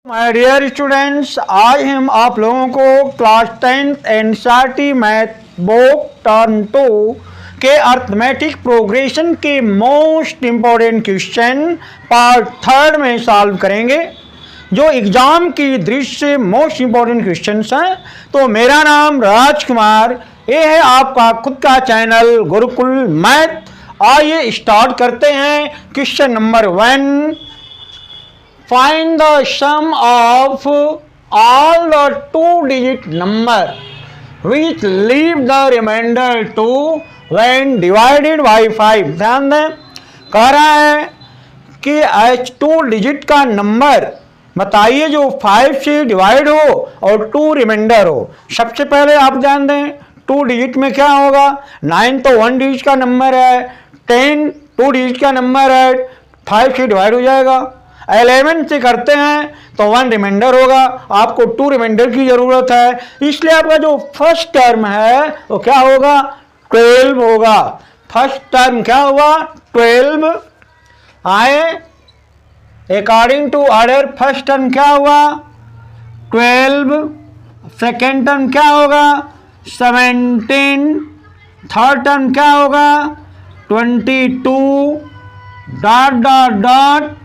My dear students, आज हम आप लोगों को class 10th NCERT math book term 2 के अर्थमेटिक प्रोग्रेशन के मोस्ट इम्पोर्टेंट क्वेश्चन पार्ट 3 में सॉल्व करेंगे, जो एग्जाम की दृष्टि से मोस्ट इम्पोर्टेंट क्वेश्चंस हैं। तो मेरा नाम राजकुमार, ये है आपका खुद का चैनल गुरुकुल मैथ। आइए स्टार्ट करते हैं। Question number 1, find the sum of all the two-digit number which leave the remainder 2 when divided by 5। ध्यान दें, कह रहा है कि एच 2 डिजिट का नंबर बताइए जो 5 से डिवाइड हो और 2 रिमाइंडर हो। सबसे पहले आप ध्यान दें, 2 डिजिट में क्या होगा? 9 तो 1 डिजिट का नंबर है, 10 2 डिजिट का नंबर है, 5 से डिवाइड हो जाएगा। 11 से करते हैं तो 1 रिमाइंडर होगा, आपको 2 रिमाइंडर की जरूरत है, इसलिए आपका जो फर्स्ट टर्म है वो क्या होगा? 12 होगा। फर्स्ट टर्म क्या हुआ? 12 आए। According to order first term क्या हुआ? 12। सेकेंड टर्म क्या होगा? 17। थर्ड टर्म क्या होगा? 22 डॉट डॉट डॉट।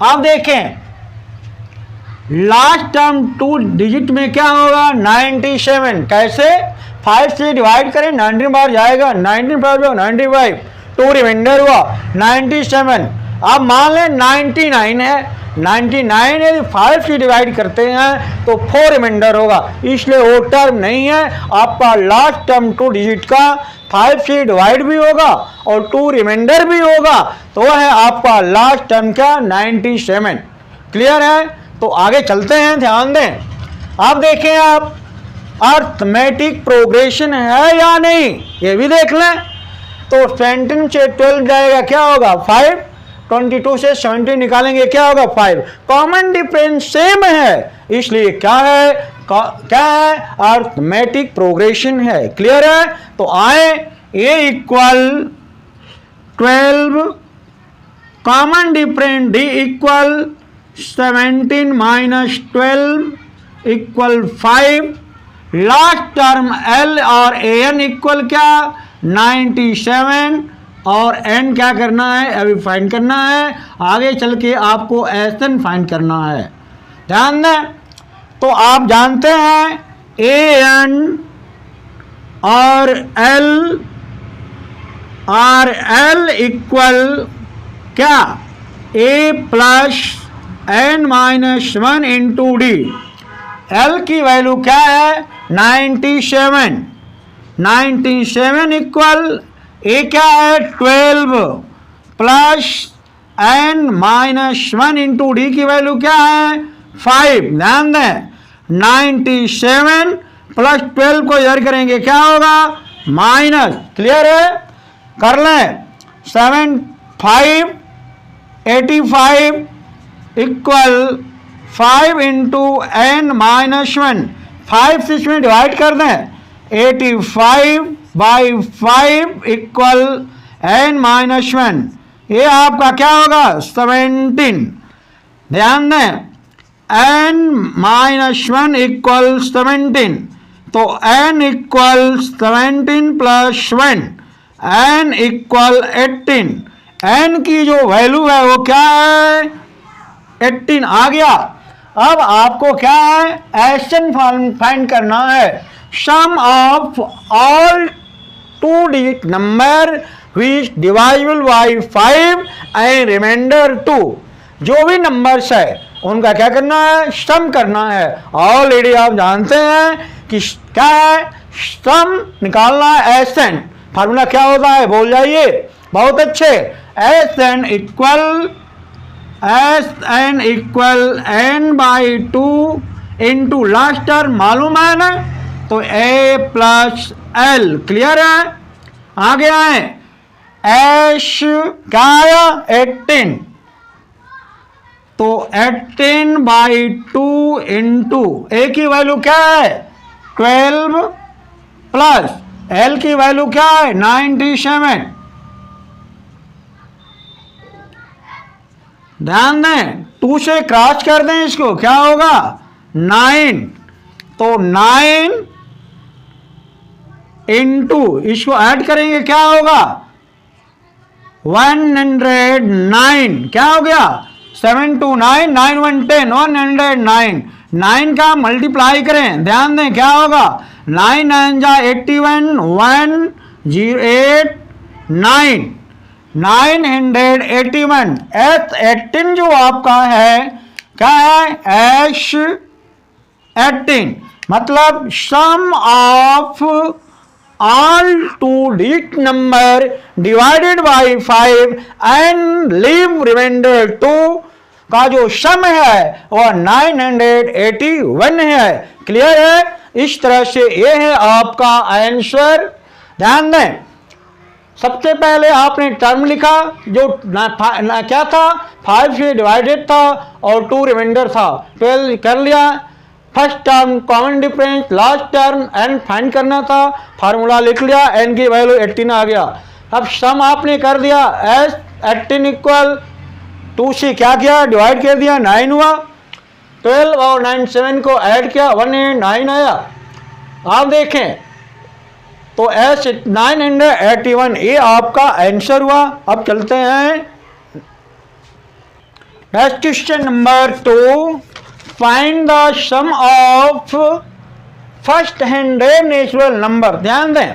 अब देखें लास्ट टर्म 2 डिजिट में क्या होगा? 97। कैसे? 5 से डिवाइड करें, 19 बार जाएगा, 19 5 95, 2 रिमाइंडर हुआ 97। अब मान लें 99 है, 99 है, 5 से डिवाइड करते हैं तो 4 रिमाइंडर होगा, इसलिए वो टर्म नहीं है। आपका लास्ट टर्म 2 डिजिट का 5 से डिवाइड भी होगा और 2 रिमाइंडर भी होगा, तो है आपका लास्ट टर्म क्या? 97। क्लियर है? तो आगे चलते हैं, ध्यान दें। आप देखें, आप अर्थमेटिक प्रोग्रेशन है या नहीं ये भी देख लें। तो 17 से 12 जाएगा, क्या होगा? 5। 22 से 17 निकालेंगे, क्या होगा? 5। कॉमन डिफरेंस सेम है, इसलिए क्या है? क्या है? अर्थमेटिक प्रोग्रेशन है। क्लियर है? तो आए a equal 12, common difference d equal 17 minus 12 equal 5। Last term l और ए एन इक्वल क्या? 97 और एन क्या करना है? अभी फाइंड करना है, आगे चल के आपको एस एन फाइंड करना है। ध्यान दें, तो आप जानते हैं ए एन और एल इक्वल क्या? A plus n minus 1 into d. L की वैल्यू क्या है? 97। 97 इक्वल ए क्या है? 12 plus n minus 1 into d की वैल्यू क्या है? 5। ध्यान दें, 97 प्लस 12 को इधर करेंगे, क्या होगा? माइनस। क्लियर है? कर लें। 7 5 85 इक्वल 5 इंटू एन माइनस 1। 5 से इसमें डिवाइड कर दें, 85 बाई 5 इक्वल एन माइनस 1। ये आपका क्या होगा? 17। ध्यान दें, एन माइनस 1 इक्वल 17, तो n equal 17 plus 1, n equal 18। N की जो वैल्यू है वो क्या है? 18 आ गया। अब आपको क्या है? एस एन फाइंड करना है। Sum of all 2 digit number which divisible by 5 and remainder 2। जो भी नंबर्स है उनका क्या करना है? सम करना है। ऑलरेडी आप जानते हैं कि क्या है? सम निकालना है। एस एन फार्मूला क्या होता है? बोल जाइए। बहुत अच्छे। S n equal n by 2 into last term मालूम है ना, तो ए प्लस एल। क्लियर है? आगे आए, एश क्या आया? 18, तो 18 बाई 2 इंटू ए की वैल्यू क्या है? 12 प्लस एल की वैल्यू क्या है? 97। ध्यान दें, 2 से क्रॉस कर दें इसको, क्या होगा 9, तो 9 इंटू इसको ऐड करेंगे क्या होगा 109, क्या हो गया 7 2 9 9 1 10 109, 9 का मल्टीप्लाई करें, ध्यान दें क्या होगा 9 9 जा 81 108 9 981। S18 जो आपका है क्या है S18, मतलब सम of all 2 digit number divided by 5 and leave remainder 2 का जो सम है वह 981 है। क्लियर है? इस तरह से ये है आपका आंसर। ध्यान दें, सबसे पहले आपने टर्म लिखा जो क्या था 5 से डिवाइडेड था और 2 रिमाइंडर था, 12 कर लिया। First term common difference, last term n find करना था, फार्मूला लिख लिया, एन की वैल्यू 18 आ गया। अब सम आपने कर दिया, S18 इक्वल 2 से क्या किया डिवाइड कर दिया 9 हुआ, 12 और 9 7 को ऐड किया 109 आया। आप देखें तो S981 ये आपका आंसर हुआ। अब चलते हैं next question number 2, find the sum of first 100 natural number. ध्यान दें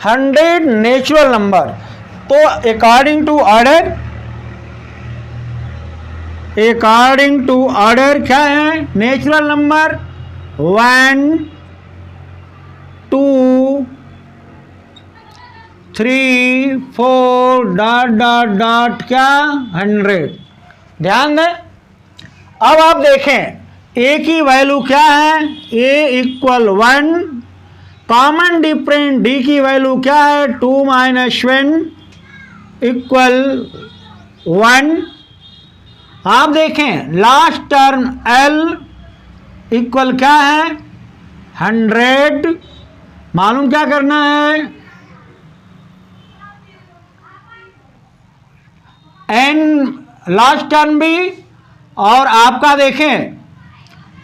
100 नेचुरल नंबर, तो अकॉर्डिंग टू ऑर्डर क्या है natural number 1 2 3 4 dot dot dot क्या 100। ध्यान दें, अब आप देखें ए की वैल्यू क्या है, ए इक्वल 1, कॉमन डिफरेंस डी की वैल्यू क्या है 2 - 1 इक्वल 1। आप देखें लास्ट टर्म एल इक्वल क्या है 100, मालूम क्या करना है एन लास्ट टर्म भी, और आपका देखें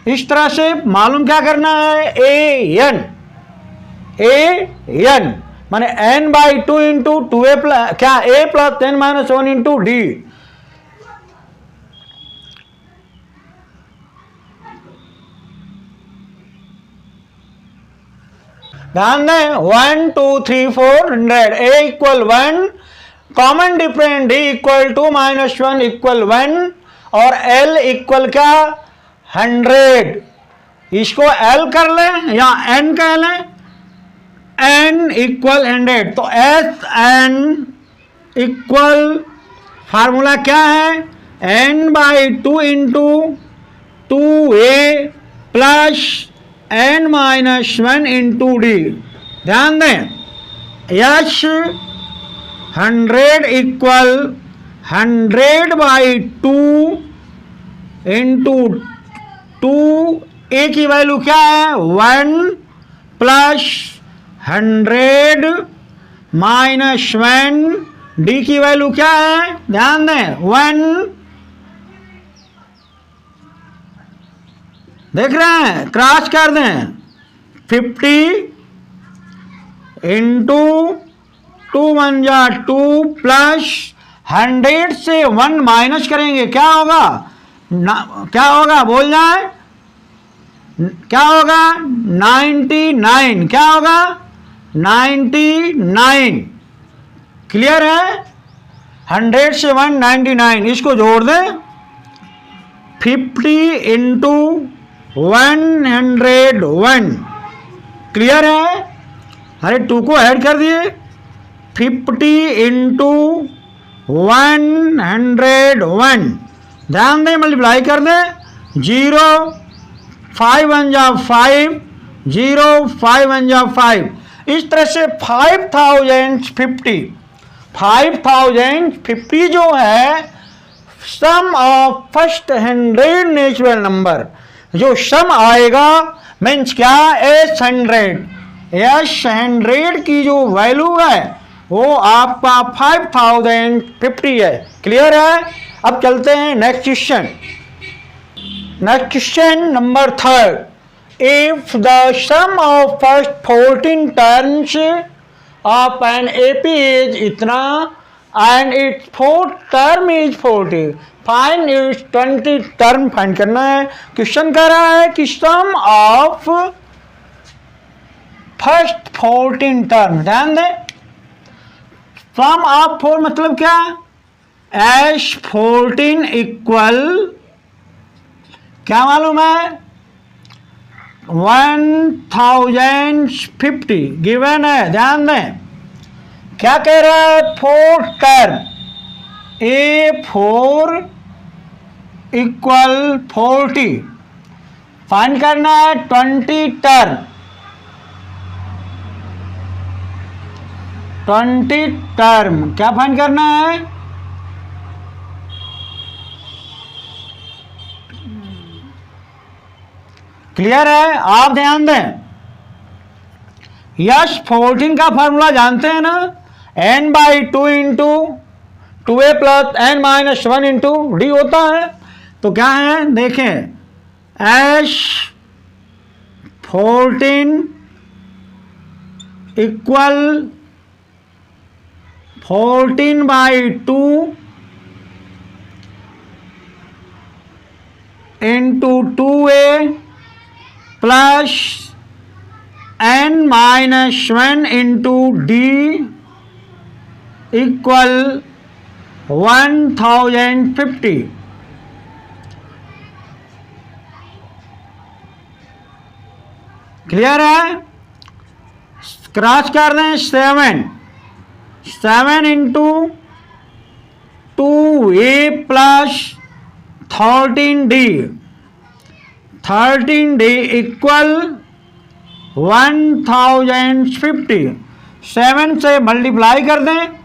इस तरह से मालूम क्या करना है ए एन माने n by 2 into 2a plus क्या a प्लस 10 - 1 इंटू डी। ध्यान दें 1 2 3 4 100, a equal 1, common difference d equal 2 - 1 equal 1 और एल इक्वल क्या 100। इसको एल कर लें या एन कह लें, एन इक्वल 100, तो एस एन इक्वल फार्मूला क्या है n by 2 into 2a plus n - 1 into d. ध्यान दें यश 100 इक्वल 100 बाई 2 इंटू 2, ए की वैल्यू क्या है 1 प्लस 100 माइनस 1, डी की वैल्यू क्या है ध्यान दें 1। देख रहे हैं, क्रॉस कर दें 50 इंटू 2 1 जा 2 प्लस 100 से 1 माइनस करेंगे क्या होगा क्या होगा बोल जाए क्या होगा 99, क्या होगा 99। क्लियर है? 100 से 199, इसको जोड़ दें 50 इंटू 101। क्लियर है? अरे 2 को ऐड कर दिए 50 इंटू 101। ध्यान दें मल्टीप्लाई कर दें 0 5 1 जा 5 0 5 1 जा 5। इस तरह से 5050 जो है sum of first 100 natural number, जो सम आएगा मीन्स क्या S100 की जो वैल्यू है वो आपका 5050 है। क्लियर है? अब चलते हैं next question. Next question number 3, if the sum of first 14 terms of an AP is इतना and its fourth term is 40, find its 20 term find करना है। क्वेश्चन कह रहा है कि सम ऑफ फर्स्ट 14 टर्म, ध्यान दें सम ऑफ 4 मतलब क्या, एस 14 इक्वल क्या मालूम है 1050 गिवन है। ध्यान दें क्या कह रहा है, 4 टर्म A4 इक्वल 40, फाइंड करना है 20 टर्म, 20 टर्म क्या फाइंड करना है, क्लियर है। आप ध्यान दें यस 14 का फॉर्मूला जानते हैं ना, n/2 into 2a plus n minus 1 into D होता है। तो क्या है देखें, S 14 equal 14/2 into 2a plus n minus 1 into d equal 1050। Clear है, क्रॉस कर दें 7 into 2a plus 13d equal 1050। 7 से मल्टीप्लाई कर दें,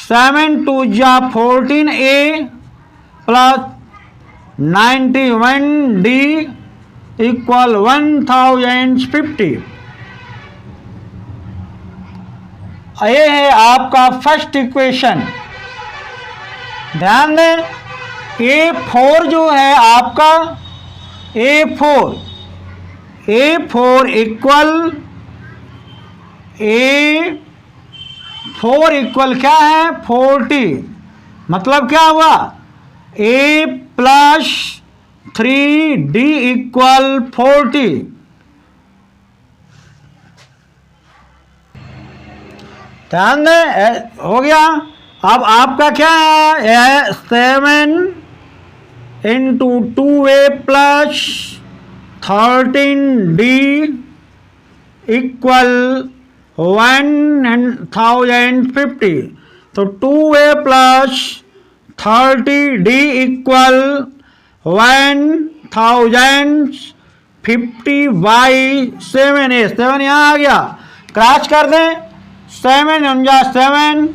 7 2 जा 14a प्लस 91d इक्वल 1050। ये है आपका फर्स्ट इक्वेशन। ध्यान दें A4 जो है आपका A4 इक्वल A4 इक्वल क्या है 40, मतलब क्या हुआ A प्लस 3D इक्वल 40। ध्यान दें हो गया। अब आपका क्या है 7 into 2a plus 13d equal 1050। तो 2a प्लस 30d इक्वल 1050/7 है। 7 यहाँ आ गया, क्रॉस कर दें 7 ×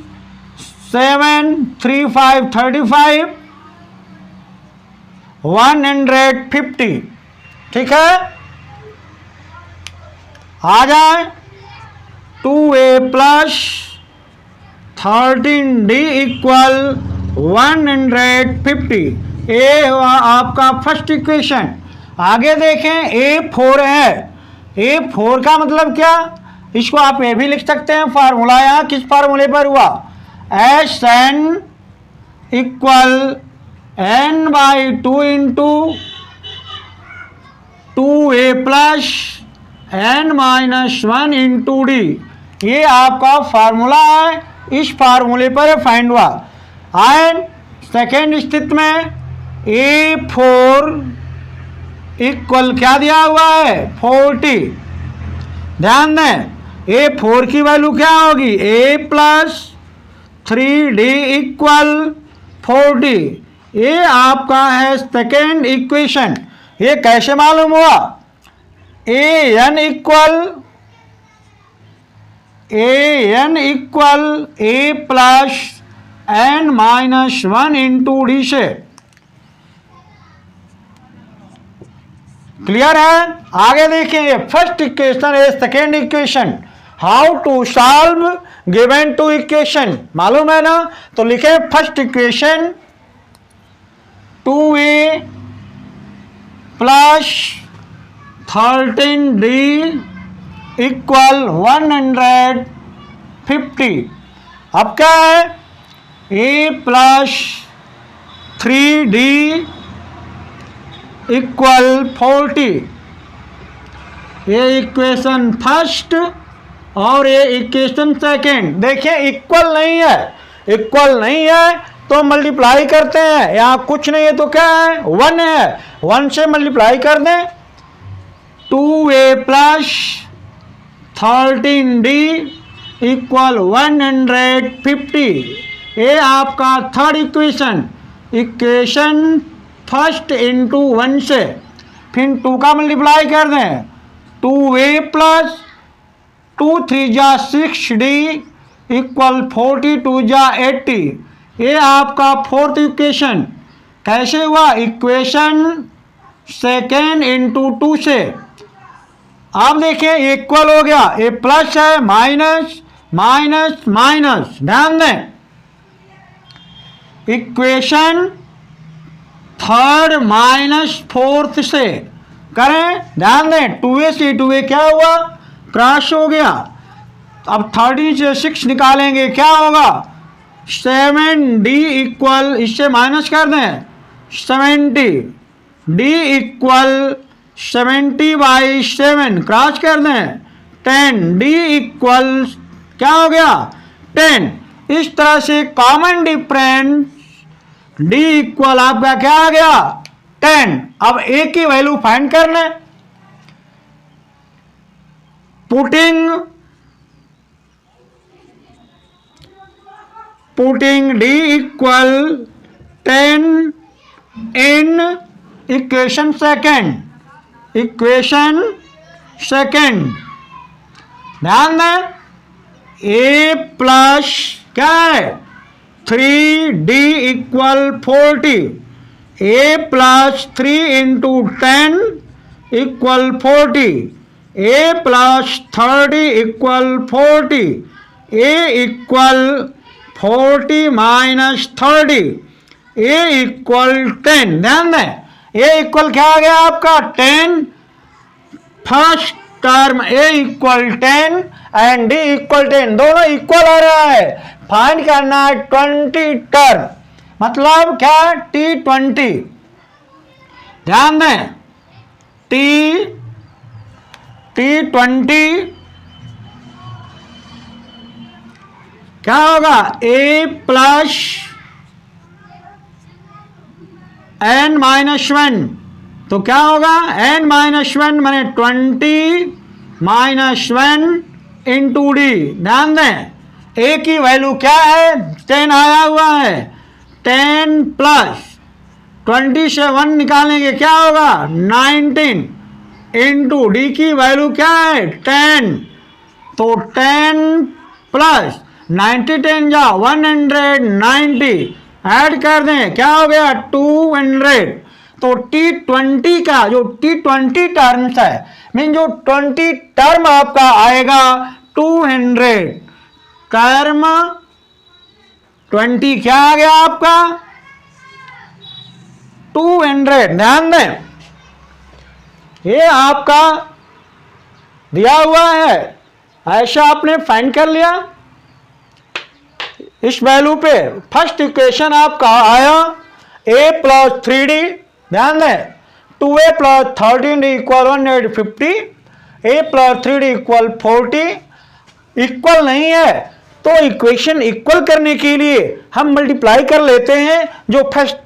7 3 5 35 150। ठीक है, आ जाए 2a प्लस 13d इक्वल 150। ये हुआ आपका फर्स्ट इक्वेशन। आगे देखें A4 है। A4 का मतलब क्या, इसको आप ये भी लिख सकते हैं, फार्मूला यहाँ किस फार्मूले पर हुआ, Sn equal n/2 into 2a plus n minus 1 into D. ये आपका फार्मूला है, इस फार्मूले पर फाइंड हुआ। एंड सेकेंड स्थिति में A4 इक्वल क्या दिया हुआ है 40। ध्यान दें A4 की वैल्यू क्या होगी, A प्लस 3d इक्वल 40। ये आपका है सेकेंड इक्वेशन। ये कैसे मालूम हुआ, an equal a plus n minus 1 into d से। क्लियर है। आगे देखिए फर्स्ट इक्वेशन है second equation. How to solve given two equation, मालूम है ना। तो लिखे first equation 2a plus 13d equal 150। अब क्या है, a प्लस 3d इक्वल 40। ये इक्वेशन फर्स्ट और ये इक्वेशन सेकेंड। देखिए इक्वल नहीं है, इक्वल नहीं है तो मल्टीप्लाई करते हैं, यहाँ कुछ नहीं है तो क्या है, 1 है, 1 से मल्टीप्लाई कर दें। 2a plus 13d equal 150। ये आपका third equation, equation first into 1 से, फिर 2 का मल्टीप्लाई कर दें। 2a प्लस 2 3 जा 6d इक्वल 42 जा 80। ये आपका फोर्थ इक्वेशन। कैसे हुआ, इक्वेशन सेकेंड इंटू 2 से। अब देखिए इक्वल हो गया, ये प्लस है, माइनस माइनस माइनस, ध्यान दें। इक्वेशन थर्ड माइनस फोर्थ से करें, ध्यान दें। 2a से 2a क्या हुआ, क्रॉस हो गया। अब 13 से 6 निकालेंगे, क्या होगा, 7d इक्वल, इससे माइनस कर दें 70, d इक्वल 70/7 क्रॉस कर दें 10, d इक्वल क्या हो गया 10। इस तरह से कॉमन डिफरेंस d इक्वल आपका क्या आ गया 10। अब a की वैल्यू फाइंड करना है। Putting d equal 10 in equation second, ध्यान दें। a प्लस क्या है 3d equal 40, a plus 3 into 10 equal 40, a plus 30 equal 40, a equal 40 minus 30, a equal 10। ध्यान दें, a इक्वल क्या आ गया आपका 10, first term a equal 10 and d equal 10, दोनों इक्वल आ रहा है। फाइंड करना है 20 टर्म, मतलब क्या t20। ध्यान दें, t20 क्या होगा, a प्लस n-1, तो क्या होगा n-1 माने 20 -1 इंटू डी। ध्यान दें, a की वैल्यू क्या है 10 आया हुआ है, 10 प्लस 20 से 1 निकालेंगे क्या होगा 19 इंटू डी की वैल्यू क्या है 10, तो 10 प्लस 90 10 जा 190 ऐड कर दें क्या हो गया 200। तो t20 का जो t20 टर्म्स है मीन जो 20 टर्म आपका आएगा 200 टर्म 20 क्या आ गया आपका 200। ध्यान दें, ये आपका दिया हुआ है, ऐसा आपने फाइंड कर लिया इस वैल्यू पे। फर्स्ट इक्वेशन आपका आया a प्लस 3d, ध्यान दें 2a plus 13d equal 150, a plus 3d equal 40। Equal नहीं है तो इक्वेशन इक्वल करने के लिए हम मल्टीप्लाई कर लेते हैं जो फर्स्ट,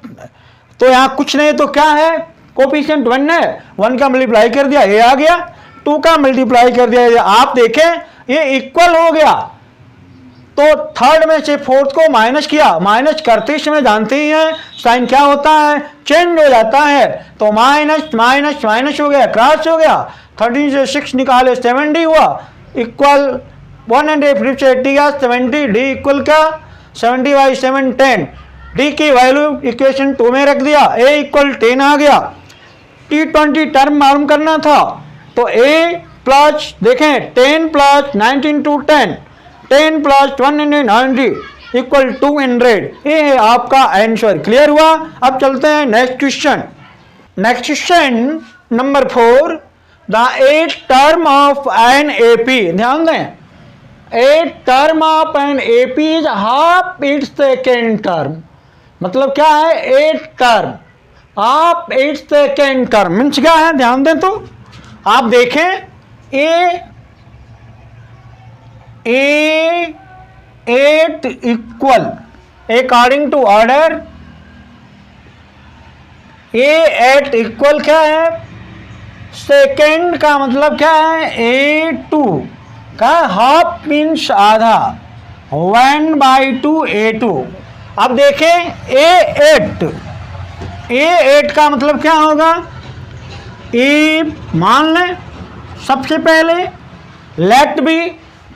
तो यहाँ कुछ नहीं तो क्या है कोफिशिएंट 1 है, 1 का मल्टीप्लाई कर दिया ये आ गया, 2 का मल्टीप्लाई कर दिया, आप देखें ये इक्वल हो गया। तो थर्ड में से फोर्थ को माइनस किया, माइनस करते समय जानते ही हैं साइन क्या होता है चेंज हो जाता है, तो माइनस माइनस माइनस हो गया क्रॉस हो गया, 13 से 6 निकाले 70 हुआ इक्वल 150 से 80 गया 70, डी इक्वल क्या 70/7 10, डी की वैल्यू इक्वेशन 2 में रख दिया, ए इक्वल 10 आ गया। t20 टर्म मालूम करना था तो a प्लस देखें 10 प्लस 19 to 10 10 प्लस 190 इक्वल 200। ये है आपका आंसर। क्लियर हुआ? अब चलते हैं next question. Next question number 4, the eighth term of an AP. ध्यान दें, eighth term of an AP is half its second term. मतलब क्या है? Eighth term of its second term means क्या है? ध्यान दें तो आप देखें, a eight equal according to order, a eight equal क्या है? सेकेंड का मतलब क्या है? ए टू का हाफ मीन्स आधा, 1/2 A2। अब देखें ए एट का मतलब क्या होगा? ए मान लें सबसे पहले let be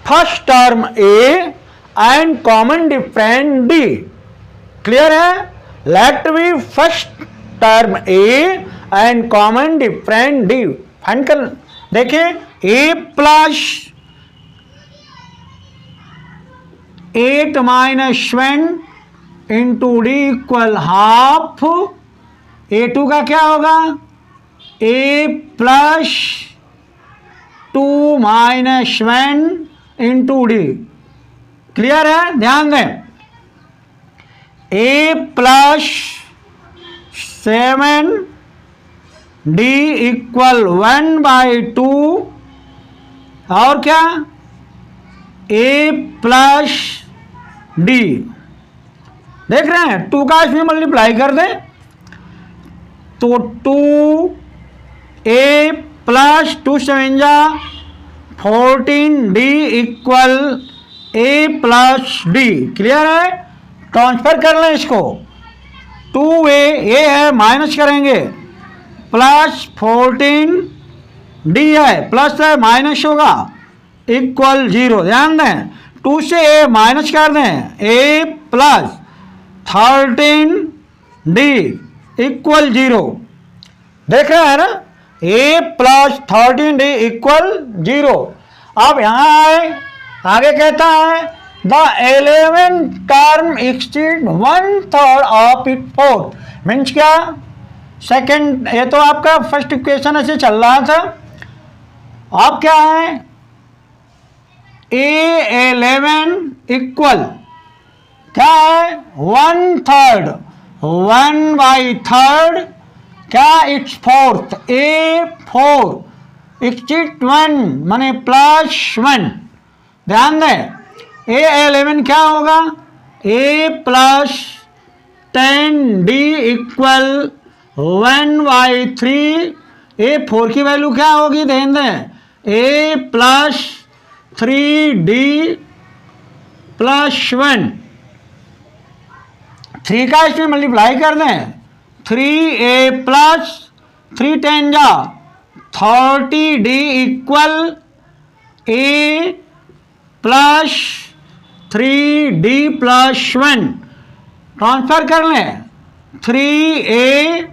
first term a and common different d. Clear है? Let be first term a and common different d. Find कर देखें, a plus 8 minus 1 into d equal half. A2 का क्या होगा? A plus 2 minus 1 into d. Clear है? ध्यान दें, ए plus 7 D equal 1/2 और क्या? A plus D. देख रहे हैं, 2 का इसमें मल्टीप्लाई कर दें तो 2a प्लस 2 7 जा 14 डी इक्वल ए प्लस डी। क्लियर है? ट्रांसफर कर लें इसको, 2a ये है माइनस करेंगे, प्लस 14 डी है, प्लस है माइनस होगा, इक्वल 0। ध्यान दें, 2 से ए माइनस कर दें, ए प्लस 13 डी इक्वल 0। देख रहे हैं ना? ए प्लस 13 डी इक्वल 0। अब यहां आए, आगे कहता है the 11 term exceed 1/3 of it fourth. Means क्या? सेकंड, ये तो आपका फर्स्ट इक्वेशन ऐसे चल रहा था। अब क्या है? A11 इक्वल क्या है? 1/3, 1/3 क्या? इट्स फोर्थ, A4 एक्सीड 1 माने प्लस 1। ध्यान दें, A11 क्या होगा? A plus 10 D equal 1/3। A4 की वैल्यू क्या होगी? ध्यान दें, A प्लस 3d प्लस 1। 3 का इसमें मल्टीप्लाई कर दें, 3a प्लस 3 10 जा 30d equal a plus 3d plus 1। Transfer कर लें, 3a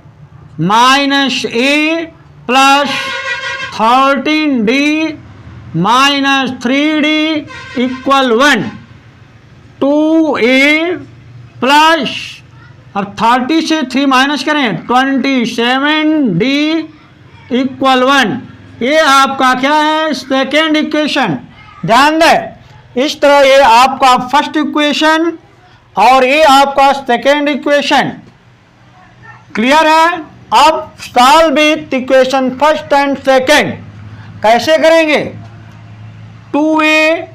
minus a plus 13d minus 3d equal 1। 2a plus, अब 30 से 3 माइनस करें, 27d इक्वल 1। ये आपका क्या है? Second equation. ध्यान दें, इस तरह ये आपका फर्स्ट इक्वेशन और ये आपका सेकेंड इक्वेशन। क्लियर है? अब solve with equation first and second कैसे करेंगे? 2a,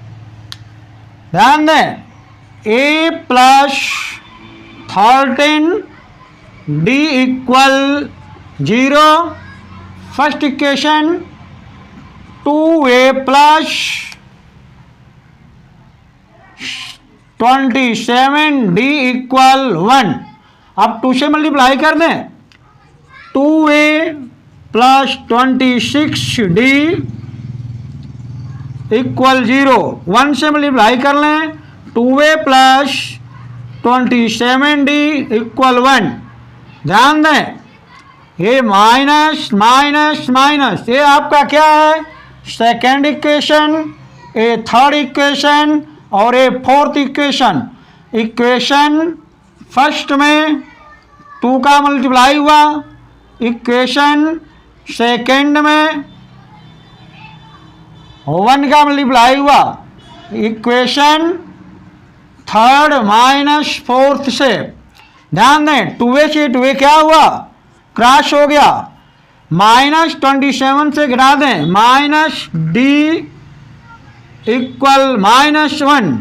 ध्यान दें, a plus 13 d equal 0। First equation 2a plus 27d equal 1। अब 2 से मल्टीप्लाई कर दें, 2a प्लस 26d इक्वल 0। 1 से मल्टीप्लाई कर लें, 2a प्लस 27d इक्वल 1। ध्यान दें, ये माइनस माइनस माइनस, ये आपका क्या है? Second equation. ये थर्ड इक्वेशन और ए फोर्थ इक्वेशन, इक्वेशन फर्स्ट में 2 का मल्टीप्लाई हुआ, इक्वेशन सेकेंड में 1 का मल्टीप्लाई हुआ, इक्वेशन थर्ड माइनस फोर्थ से ध्यान दें 2a से 2a क्या हुआ, क्रॉस हो गया, -27 से घटा दें, माइनस डी इक्वल -1।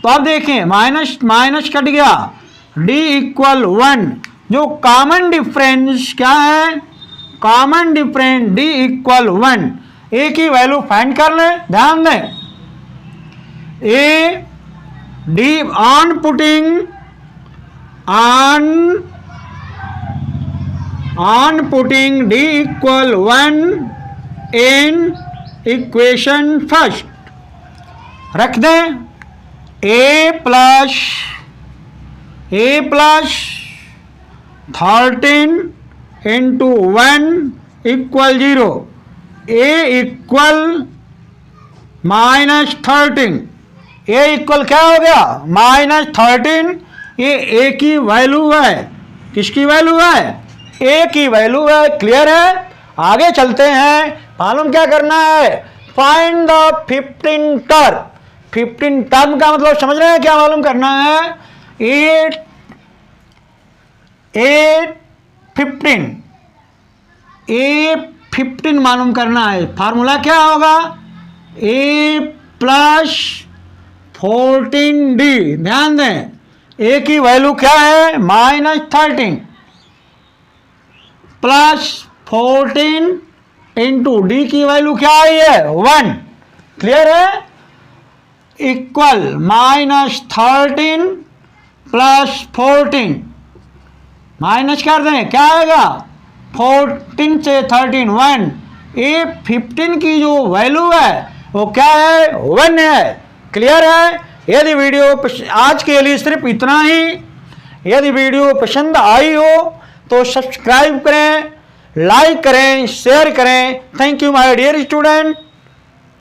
तो अब देखें माइनस माइनस कट गया, डी इक्वल 1। जो कॉमन डिफरेंस क्या है, कॉमन डिफरेंस डी इक्वल 1। ए की वैल्यू फाइंड कर लें, ध्यान दें A D on putting on putting d equal 1 in equation first, रख दें a plus 13 into 1 equal 0, a equal -13, a equal क्या हो गया -13। ये a की वैल्यू है, किसकी वैल्यू है, ए की वैल्यू है। क्लियर है, आगे चलते हैं। मालूम क्या करना है, फाइंड द 15 टर्म। 15 टर्म का मतलब समझ रहे हैं क्या मालूम करना है, 8 15 मालूम करना है। फार्मूला क्या होगा, a प्लस 14d। ध्यान दें a की वैल्यू क्या है -13 प्लस 14 इंटू डी की वैल्यू क्या आई है 1। क्लियर है, इक्वल -13 प्लस 14 माइनस कर दें, क्या आएगा 14 से 13 1। ये 15 की जो वैल्यू है वो क्या है 1 है। क्लियर है। यदि वीडियो आज के लिए सिर्फ इतना ही। यदि वीडियो पसंद आई हो तो सब्सक्राइब करें, लाइक करें, शेयर करें। Thank you my dear student.